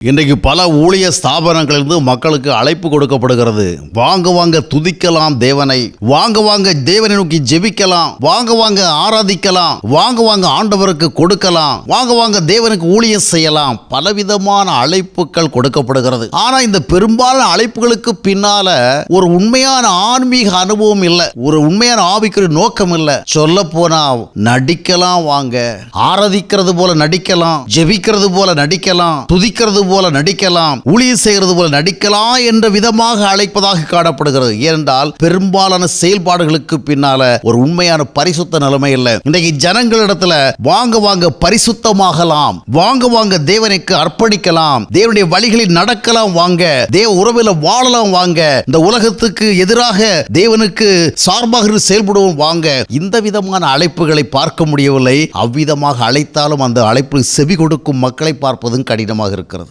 இன்றைக்கு பல ஊழிய ஸ்தாபனங்களிலிருந்து மக்களுக்கு அழைப்பு கொடுக்கப்படுகிறது. வாங்க வாங்க துதிக்கலாம் தேவனை, வாங்க வாங்க தேவனை நோக்கி ஜெபிக்கலாம், வாங்க வாங்க ஆராதிக்கலாம், வாங்க வாங்க ஆண்டவருக்கு கொடுக்கலாம், வாங்க வாங்க தேவனுக்கு ஊழியம் செய்யலாம். பலவிதமான அழைப்புகள் கொடுக்கப்படுகிறது. ஆனா இந்த பெரும்பாலான அழைப்புகளுக்கு பின்னால ஒரு உண்மையான ஆன்மீக அனுபவம் இல்லை, ஒரு உண்மையான ஆவிக்குரிய நோக்கம் இல்லை. சொல்ல போனா நடிக்கலாம், வாங்க ஆராதிக்கிறது போல நடிக்கலாம், ஜெபிக்கிறது போல நடிக்கலாம், துதிக்கிறது போல நடிக்கலாம், ஊழியம் செய்கிறது போல நடிக்கலாம் என்ற விதமாக அழைப்பதாக காணப்படுகிறது. ஏனென்றால் பெரும்பாலான செயல்பாடுகளுக்கு பின்னால ஒரு உண்மையான பரிசுத்த நிலைமை இல்லை. இன்றைக்கு ஜனங்களிடத்துல வாங்க வாங்க பரிசுத்தமாகலாம், வாங்க வாங்க தேவனுக்கு அர்ப்பணிக்கலாம், தேவனுடைய வழிகளில் நடக்கலாம், வாங்க தேவ உறவில் வாழலாம், வாங்க இந்த உலகத்துக்கு எதிராக தேவனுக்கு சார்பாக செயல்படுவோம், வாங்க. இந்த விதமான அழைப்புகளை பார்க்க முடியவில்லை. அவ்விதமாக அழைத்தாலும் அந்த அழைப்பு செவி கொடுக்கும் மக்களை பார்ப்பதும் கடினமாக இருக்கிறது.